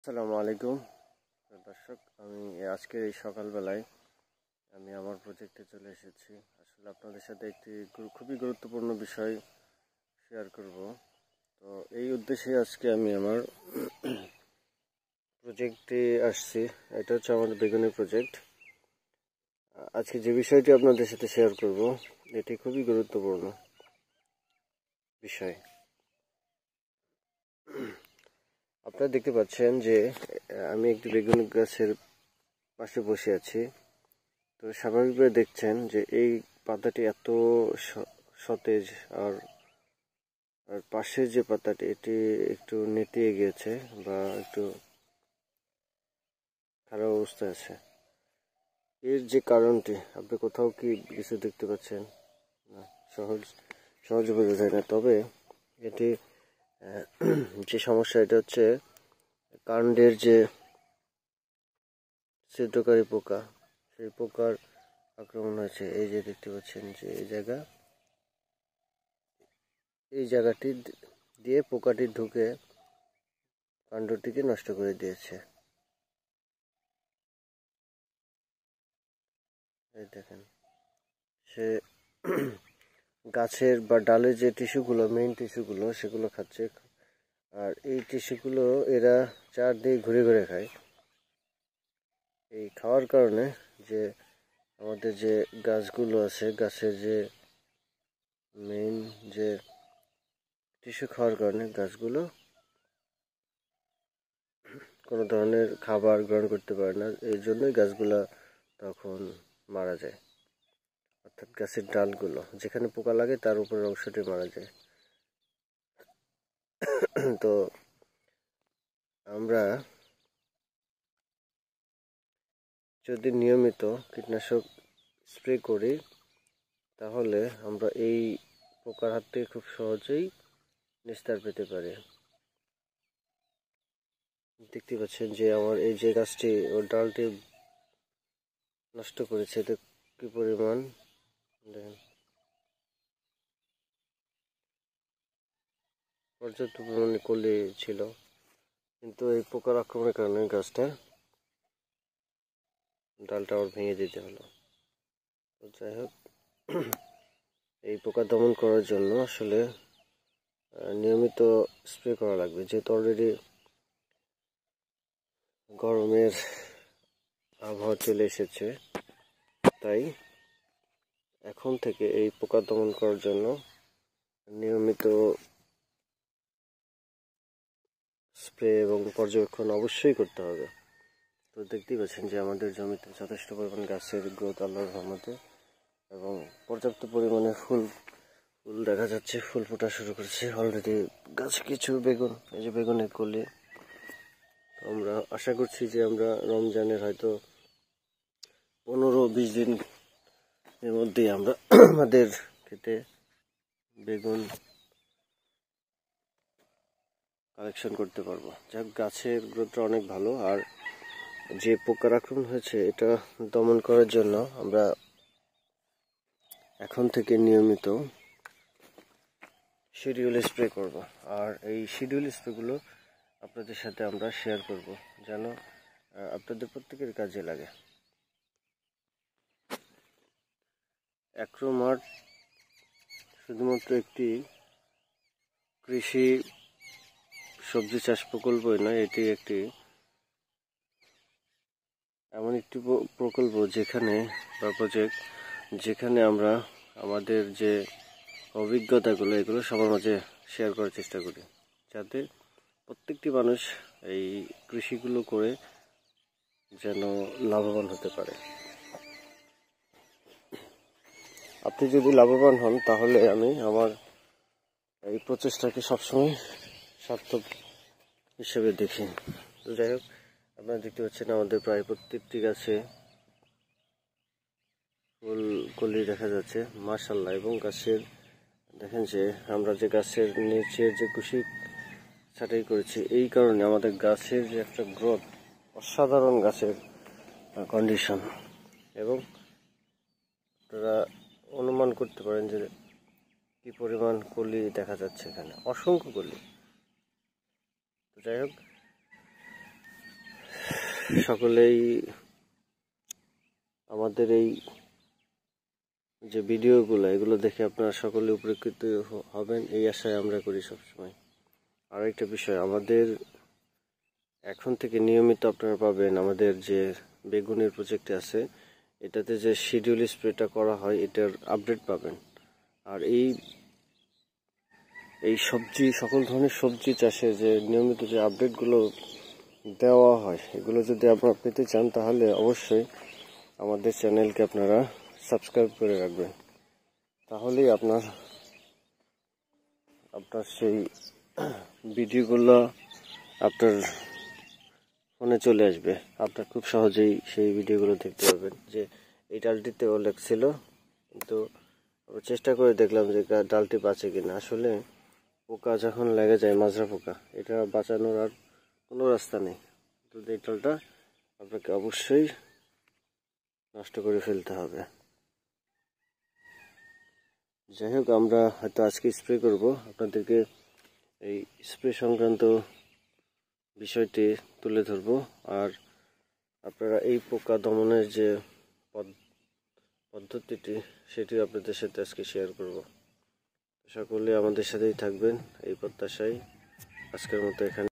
আসসালামু আলাইকুম দর্শক। আমি আজকের এই সকালবেলায় আমি আমার প্রজেক্টে চলে এসেছি। আসলে আপনাদের সাথে একটি খুবই গুরুত্বপূর্ণ বিষয় শেয়ার করব। তো এই উদ্দেশ্যে আজকে আমি আমার প্রজেক্টে আসছি। এটা হচ্ছে আমাদের বেগুনি প্রজেক্ট। আজকে যে বিষয়টি আপনাদের সাথে শেয়ার করব এটি খুবই গুরুত্বপূর্ণ বিষয়। আপনারা দেখতে পাচ্ছেন যে আমি একটি বেগুন গাছের পাশে বসে আছি। তো স্বাভাবিকভাবে দেখছেন যে এই পাতাটি এত সতেজ, আর পাশের যে পাতাটি এটি একটু নেতিয়ে গিয়েছে বা একটু খারাপ অবস্থায় আছে। এর যে কারণটি আপনি কোথাও কি কিছু দেখতে পাচ্ছেন? না, সহজে বোঝা যায় না। তবে এটি যে সমস্যা, এটা হচ্ছে কাণ্ডের যে ছিদ্রকারী পোকা, সেই পোকার আক্রমণ হয়েছে। এই যে দেখতে পাচ্ছেন যে এই জায়গাটি দিয়ে পোকাটি ঢুকে কাণ্ডটিকে নষ্ট করে দিয়েছে। এই দেখেন, সে গাছের বা ডালের যে টিস্যুগুলো, মেইন টিস্যুগুলো, সেগুলো খাচ্ছে। আর এই টিস্যুগুলো এরা চারদিকে ঘুরে ঘুরে খায়। এই খাওয়ার কারণে যে আমাদের যে গাছগুলো আছে, গাছের যে মেইন যে টিস্যু খাওয়ার কারণে গাছগুলো কোনো ধরনের খাবার গ্রহণ করতে পারে না। এই জন্যই গাছগুলো তখন মারা যায়। অর্থাৎ গাছের ডালগুলো যেখানে পোকা লাগে তার উপরের অংশটি মারা যায়। তো আমরা যদি নিয়মিত কীটনাশক স্প্রে করি তাহলে আমরা এই পোকার হাত থেকে খুব সহজেই নিস্তার পেতে পারি। দেখতে পাচ্ছেন যে আমার এই যে গাছটি, ওর ডালটি নষ্ট করেছে। এতে কি পরিমাণ দেখেন, পর্যাপ্ত পরিমাণে কলি ছিল, কিন্তু এই পোকার আক্রমণের কারণে গাছটা ডালটা আবার ভেঙে দিতে হলো। তো যাই হোক, এই পোকা দমন করার জন্য আসলে নিয়মিত স্প্রে করা লাগবে। যেহেতু অলরেডি গরমের আবহাওয়া চলে এসেছে, তাই এখন থেকে এই পোকা দমন করার জন্য নিয়মিত স্প্রে এবং পর্যবেক্ষণ অবশ্যই করতে হবে। তো দেখতেই পাচ্ছেন যে আমাদের জমিতে যথেষ্ট পরিমাণ গাছের গ্রোথ আল্লাহর রহমতে, এবং পর্যাপ্ত পরিমাণে ফুল দেখা যাচ্ছে, ফুল ফোটা শুরু করেছে অলরেডি গাছে কিছু বেগুন। এই যে বেগুনের কলি। আমরা আশা করছি যে আমরা রমজানের হয়তো 15-20 দিন এর মধ্যেই আমরা আমাদের খেতে বেগুন কালেকশন করতে পারবো। যাক, গাছের গ্রোথটা অনেক ভালো। আর যে পোকার আক্রমণ হয়েছে এটা দমন করার জন্য আমরা এখন থেকে নিয়মিত শিডিউল স্প্রে করব। আর এই শিডিউল স্প্রেগুলো আপনাদের সাথে আমরা শেয়ার করব যেন আপনাদের প্রত্যেকের কাজে লাগে। অ্যাগ্রোমার্ট শুধুমাত্র একটি কৃষি সবজি চাষ প্রকল্পই নয়, এটি একটি এমন একটি প্রকল্প যেখানে বা প্রজেক্ট যেখানে আমরা আমাদের যে অভিজ্ঞতাগুলো এগুলো সবার মাঝে শেয়ার করার চেষ্টা করি, যাতে প্রত্যেকটি মানুষ এই কৃষিগুলো করে যেন লাভবান হতে পারে। আপনি যদি লাভবান হন তাহলে আমি আমার এই প্রচেষ্টাকে সবসময় সার্থক হিসেবে দেখি। তো যাই হোক, আপনারা দেখতে পাচ্ছেন আমাদের প্রায় প্রত্যেকটি গাছে ফুল কলি দেখা যাচ্ছে মাশাআল্লাহ। এবং গাছের দেখেন যে আমরা যে গাছের নিচে যে কুশি ছাঁটাই করেছি, এই কারণে আমাদের গাছের যে একটা গ্রোথ, অসাধারণ গাছের কন্ডিশন। এবং আপনারা অনুমান করতে পারেন যে কি পরিমাণ কলি দেখা যাচ্ছে এখানে, অসংখ্য কলি। তো যাই হোক, সকলেই আমাদের এই যে ভিডিওগুলো এগুলো দেখে আপনারা সকলে উপকৃত হবেন এই আশায় আমরা করি সবসময়। আর একটা বিষয়, আমাদের এখন থেকে নিয়মিত আপনারা পাবেন আমাদের যে বেগুনের প্রজেক্টে আছে, এটাতে যে শিডিউল স্প্রেটা করা হয় এটার আপডেট পাবেন। আর এই সবজি, সকল ধরনের সবজি চাষে যে নিয়মিত যে আপডেটগুলো দেওয়া হয় এগুলো যদি আপনারা পেতে চান তাহলে অবশ্যই আমাদের চ্যানেলকে আপনারা সাবস্ক্রাইব করে রাখবেন। তাহলেই আপনার সেই ভিডিওগুলো আপনার ফোনে চলে আসবে। আপনার খুব সহজেই সেই ভিডিওগুলো দেখতে পাবেন। যে এই ডালটিতেও লেগছিল, কিন্তু চেষ্টা করে দেখলাম যে ডালটি বাঁচে কিনা। আসলে পোকা যখন লেগে যায়, মাজরা পোকা, এটা বাঁচানোর আর কোনো রাস্তা নেই। তো এই ডালটা আপনাকে অবশ্যই নষ্ট করে ফেলতে হবে। যাই হোক, আমরা হয়তো আজকে স্প্রে করব, আপনাদেরকে এই স্প্রে সংক্রান্ত বিষয়টি তুলে ধরব। আর আপনারা এই পোকা দমনের যে পদ্ধতিটি সেটি আপনাদের সাথে আজকে শেয়ার করব। সকলে আমাদের সাথেই থাকবেন এই প্রত্যাশায় আজকের মতো এখানে